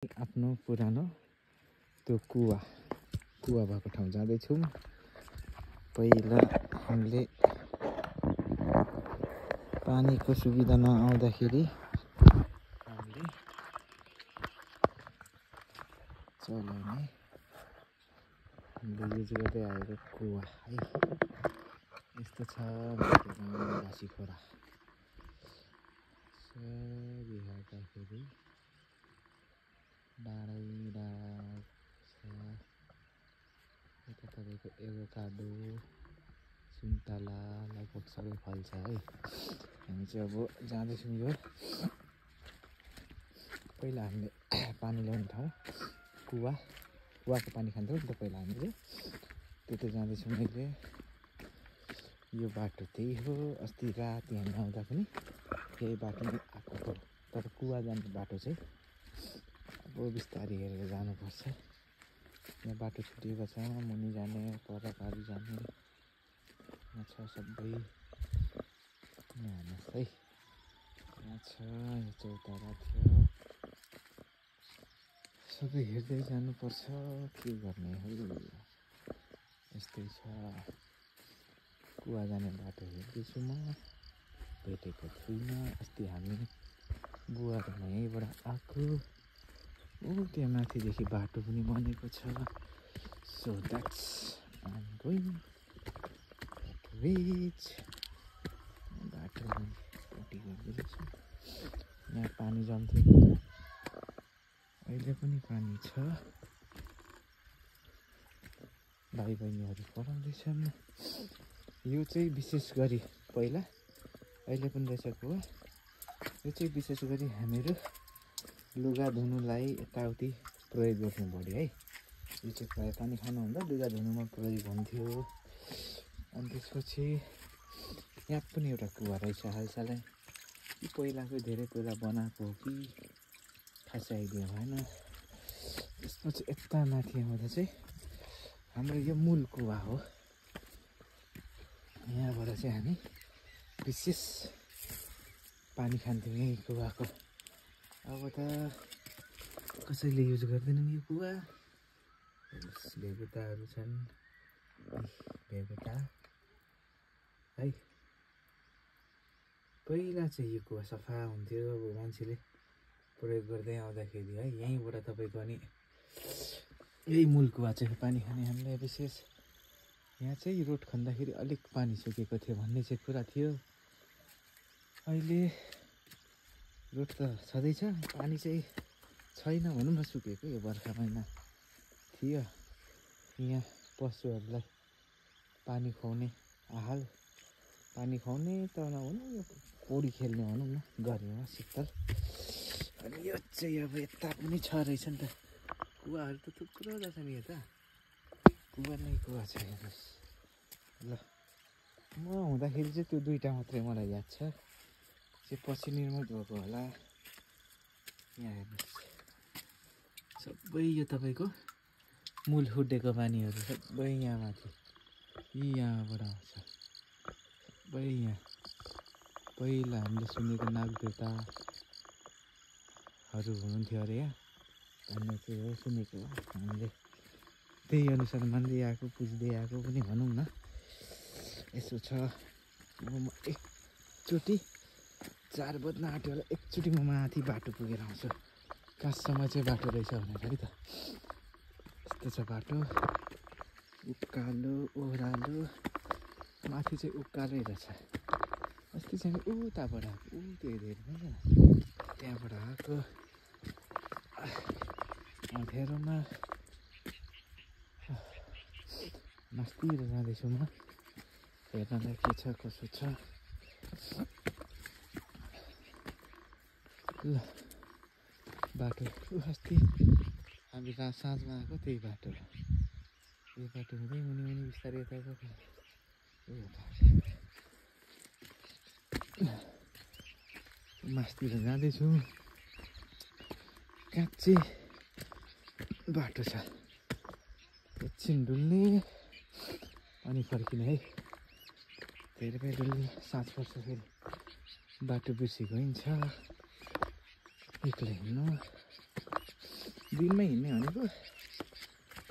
आफ्नो पुरानो त्यो कुवा भएको ठाउँ जाँदैछौँ। पहिला हामीले पानीको सुविधा नआउँदाखेरि हामीले चलाउने हामीले युज गर्दै आएको कुवा है। यस्तो छ घाँसी खोला। यसरी हेर्दाखेरि डाँडै डाँड छ। यता तपाईँको एभोकाडो सुन्तला लगभग सबै फल्छ है। हामी चाहिँ अब जाँदैछौँ यो पहिला हामीले पानी ल्याउने ठाउँ कुवाको पानी खान्थ्यौँ नि त पहिला हामीले। त्यता जाँदैछौँ अहिले। यो बाटो त्यही हो। अस्ति राति हामी आउँदा पनि त्यही बाटो नै आएको हो। तर कुवा जाने बाटो चाहिँ अब बिस्तारै हेरेर जानुपर्छ। यहाँ बाटो छुटिएको छ। मुनि जाने पर पारि जाने यहाँ छ सबै। यहाँ हेर्नुहोस् है, यहाँ छ, यो चौतारा थियो। सबै हेर्दै जानुपर्छ। के गर्ने हो, यस्तै छ। कुवा जाने बाटो हेर्दैछु म, भेटेको छुइनँ। अस्ति हामी बुवाहरूमा यहीँबाट आएको। त्यहाँ माथिदेखि बाटो पनि बनेको छ। So that's I am going to reach. बाटो पट्टि गर्दैछु। यहाँ पानी जम्थ्यो, अहिले पनि पानी छ। भाइ बहिनीहरू पढाउँदैछन्। यो चाहिँ विशेष गरी पहिला, अहिले पनि रहेछ कुवा। यो चाहिँ विशेष गरी हामीहरू लुगा धुनुलाई यताउति प्रयोग गर्नु पऱ्यो है। यो चाहिँ प्रायः पानी खानुहुँदा लुगा धुनुमा प्रयोग हुन्थ्यो। अनि त्यसपछि यहाँ पनि एउटा कुवा रहेछ हालसालै। कि पहिलाको धेरै पहिला बनाएको हो कि खासै आइडिया भएन। त्यसपछि यता माथि आउँदा चाहिँ हाम्रो यो मूल कुवा हो। यहाँबाट चाहिँ हामी विशेष पानी खान्थ्यौँ यही कुवाको। अब त कसैले युज गर्दैनन् यो कुवा। भेगुताहरू छन्, भेगुता है। पहिला चाहिँ यो कुवा सफा हुन्थ्यो। अब मान्छेले प्रयोग गर्दै आउँदाखेरि है, यहीँबाट तपाईँको अनि यही मूल कुवा चाहिँ पानी खाने हामीलाई विशेष। यहाँ चाहिँ रोड खन्दाखेरि अलिक पानी सुकेको थियो भन्ने चाहिँ कुरा थियो। अहिले रोड त छँदैछ, पानी चाहिँ छैन भनौँ न, सुकेको। यो बर्खा महिना थियो। यहाँ पशुहरूलाई पानी खुवाउने आहाल, पानी खुवाउने त नहुनु, यो पौडी खेल्ने भनौँ न गरेमा शीतल। अनि यो चाहिँ अब यता पनि छ रहेछ नि त। कुवाहरू त थुप्रो रहेछ नि यता। कुवा नै कुवा छ हेर्नुहोस्। ल, म हुँदाखेरि चाहिँ त्यो दुईवटा मात्रै मलाई याद छ। चाहिँ पछि निर्मित भएको होला। यहाँ हेर्नुहोस्, सबै यो तपाईँको मूल फुटेको पानीहरू सबै यहाँ माथि यहाँबाट आउँछ। सबै यहाँ पहिला हामीले सुनेको नागदेवताहरू हुनुहुन्थ्यो अरे यहाँ भन्ने चाहिँ हो सुनेको। हामीले त्यही अनुसार मान्दै आएको, पुज्दै आएको पनि भनौँ न। यसो छ। म एकचोटि 4 बज्न आँट्यो होला, एकचोटि म माथि बाटो पुगेर आउँछु। कहाँसम्म चाहिँ बाटो रहेछ भनेर है त। यस्तो छ बाटो, उकालो ओह्रालो। माथि चाहिँ उकालै रहेछ। अस्ति चाहिँ उताबाट आएको, त्यो हेर्नु त्यहाँबाट आएको। अँध्यारोमा मास्तिर जाँदैछु म, हेर्नलाई के छ कसो छ। ल, बाटो अस्ति हामी साँझमा आएको त्यही बाटो। यो बाटो हुँदै मुनि मुनि बिस्तारै यता गएको। मास्तिर जाँदैछु। काँच्चै बाटो छ, एकछिन डुल्ने अनि फर्किने है। धेरै डुल्ने, साँझ पर्छ फेरि बाटो बिर्सी गइन्छ। एक्लै हिँड्नु दिनमै हिँड्ने भनेको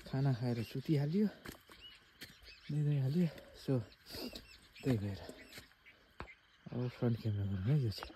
खाना खाएर सुतिहाल्यो निदाइहाल्यो सो त्यही भएर अब फ्रन्ट क्यामेरा गर्नु है यो चाहिँ